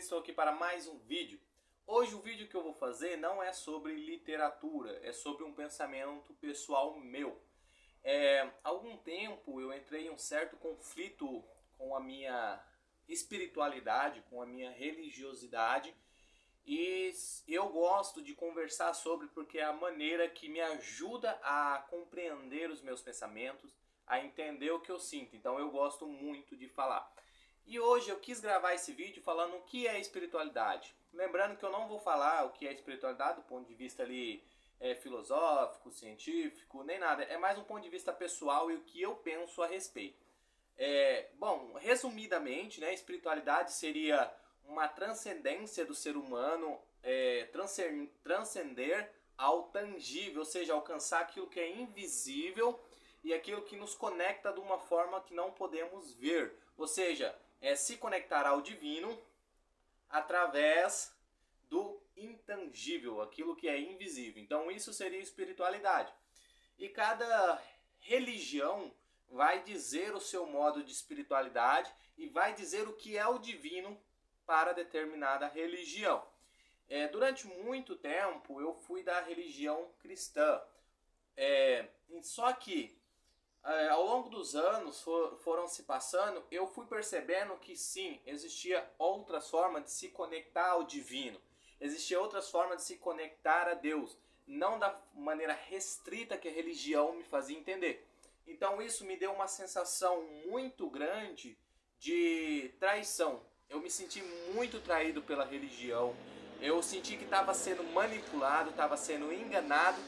estou aqui para mais um vídeo. Hoje o vídeo que eu vou fazer não é sobre literatura, é sobre um pensamento pessoal meu. Há algum tempo eu entrei em um certo conflito com a minha espiritualidade, com a minha religiosidade, e eu gosto de conversar sobre porque é a maneira que me ajuda a compreender os meus pensamentos, a entender o que eu sinto. Então eu gosto muito de falar. E hoje eu quis gravar esse vídeo falando o que é espiritualidade. Lembrando que eu não vou falar o que é espiritualidade do ponto de vista ali filosófico, científico, nem nada. É mais um ponto de vista pessoal e o que eu penso a respeito. Bom, resumidamente, né, espiritualidade seria uma transcendência do ser humano, transcender ao tangível, ou seja, alcançar aquilo que é invisível e aquilo que nos conecta de uma forma que não podemos ver. Ou seja, se conectar ao divino através do intangível, aquilo que é invisível. Então isso seria espiritualidade. E cada religião vai dizer o seu modo de espiritualidade e vai dizer o que é o divino para determinada religião. Durante muito tempo eu fui da religião cristã. Só que ao longo dos anos foram se passando, eu fui percebendo que sim, existia outras formas de se conectar ao divino. Existia outras formas de se conectar a Deus. Não da maneira restrita que a religião me fazia entender. Então isso me deu uma sensação muito grande de traição. Eu me senti muito traído pela religião. Eu senti que estava sendo manipulado, estava sendo enganado.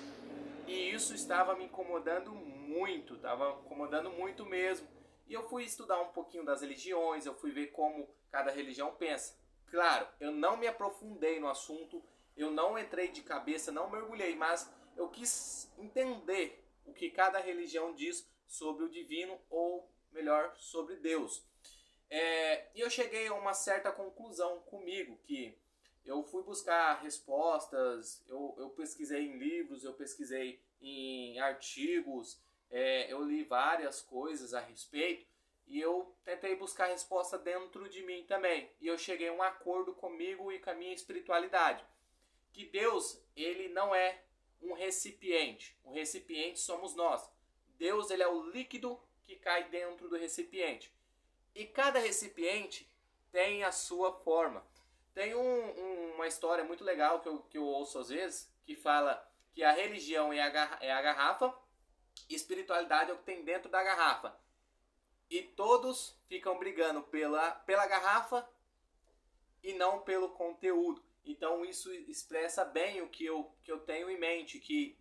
E isso estava me incomodando muito, estava incomodando muito mesmo. E eu fui estudar um pouquinho das religiões, eu fui ver como cada religião pensa. Claro, eu não me aprofundei no assunto, eu não entrei de cabeça, não mergulhei, mas eu quis entender o que cada religião diz sobre o divino, ou melhor, sobre Deus. E eu cheguei a uma certa conclusão comigo, que eu fui buscar respostas, eu pesquisei em livros, eu pesquisei em artigos, eu li várias coisas a respeito e eu tentei buscar resposta dentro de mim também. E eu cheguei a um acordo comigo e com a minha espiritualidade. Que Deus, ele não é um recipiente somos nós. Deus, ele é o líquido que cai dentro do recipiente. E cada recipiente tem a sua forma. Tem uma história muito legal que eu ouço às vezes, que fala que a religião é a garrafa, espiritualidade é o que tem dentro da garrafa. E todos ficam brigando pela garrafa e não pelo conteúdo. Então isso expressa bem o que eu tenho em mente, que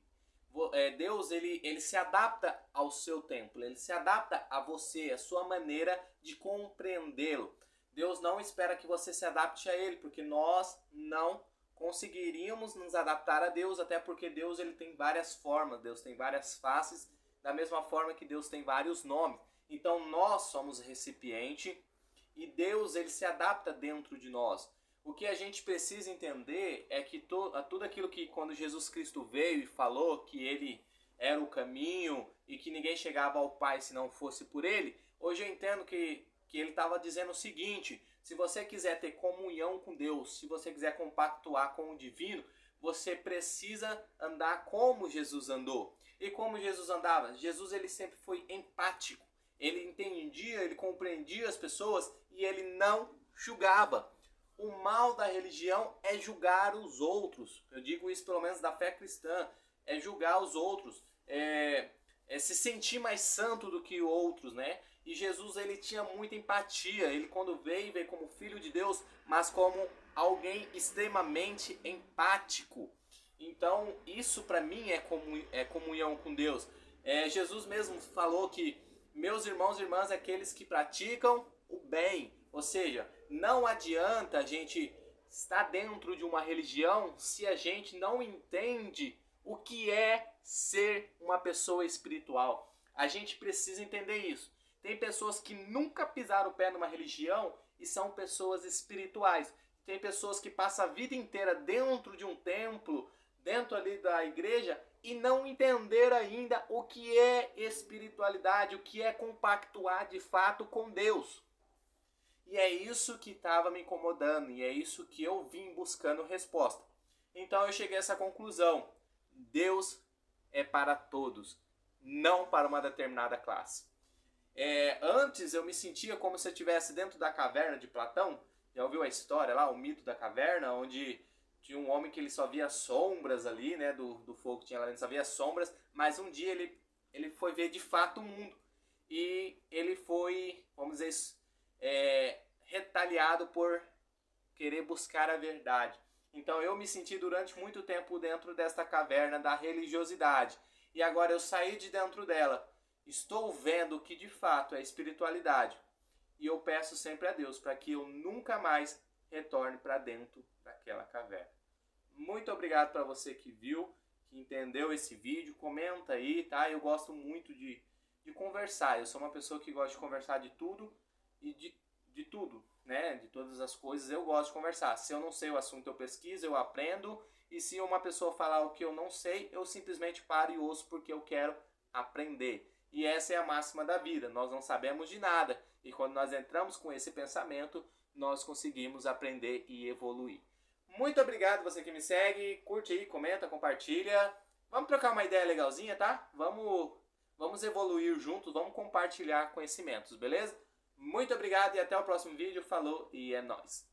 Deus ele se adapta ao seu templo, ele se adapta a você, a sua maneira de compreendê-lo. Deus não espera que você se adapte a ele, porque nós não conseguiríamos nos adaptar a Deus, até porque Deus ele tem várias formas, Deus tem várias faces, da mesma forma que Deus tem vários nomes. Então nós somos recipiente e Deus ele se adapta dentro de nós. O que a gente precisa entender é que tudo aquilo que quando Jesus Cristo veio e falou que ele era o caminho e que ninguém chegava ao Pai se não fosse por ele, hoje eu entendo que ele estava dizendo o seguinte: se você quiser ter comunhão com Deus, se você quiser compactuar com o divino, você precisa andar como Jesus andou. E como Jesus andava? Jesus ele sempre foi empático. Ele entendia, ele compreendia as pessoas e ele não julgava. O mal da religião é julgar os outros. Eu digo isso pelo menos da fé cristã. É julgar os outros. Se sentir mais santo do que outros, né? E Jesus ele tinha muita empatia. Ele quando veio como filho de Deus, mas como alguém extremamente empático. Então isso para mim é comunhão com Deus. Jesus mesmo falou que meus irmãos e irmãs é aqueles que praticam o bem. Ou seja, não adianta a gente estar dentro de uma religião se a gente não entende o que é ser uma pessoa espiritual. A gente precisa entender isso. Tem pessoas que nunca pisaram o pé numa religião e são pessoas espirituais. Tem pessoas que passam a vida inteira dentro de um templo, dentro ali da igreja, e não entenderam ainda o que é espiritualidade, o que é compactuar de fato com Deus. E é isso que estava me incomodando, e é isso que eu vim buscando resposta. Então eu cheguei a essa conclusão: Deus é para todos, não para uma determinada classe. Antes eu me sentia como se eu estivesse dentro da caverna de Platão. Já ouviu a história lá, o mito da caverna, onde tinha um homem que ele só via sombras ali, né, do fogo que tinha lá dentro, só via sombras, mas um dia ele foi ver de fato o mundo. E ele foi, vamos dizer isso, retaliado por querer buscar a verdade. Então eu me senti durante muito tempo dentro desta caverna da religiosidade. E agora eu saí de dentro dela. Estou vendo o que de fato é espiritualidade. E eu peço sempre a Deus para que eu nunca mais retorne para dentro daquela caverna. Muito obrigado para você que viu, que entendeu esse vídeo. Comenta aí, tá? Eu gosto muito de conversar. Eu sou uma pessoa que gosta de conversar de tudo e de tudo, né? De todas as coisas eu gosto de conversar. Se eu não sei o assunto, eu pesquiso, eu aprendo. E se uma pessoa falar o que eu não sei, eu simplesmente paro e ouço porque eu quero aprender. E essa é a máxima da vida. Nós não sabemos de nada. E quando nós entramos com esse pensamento, nós conseguimos aprender e evoluir. Muito obrigado você que me segue. Curte aí, comenta, compartilha. Vamos trocar uma ideia legalzinha, tá? Vamos evoluir juntos, vamos compartilhar conhecimentos, beleza? Muito obrigado e até o próximo vídeo. Falou e é nóis!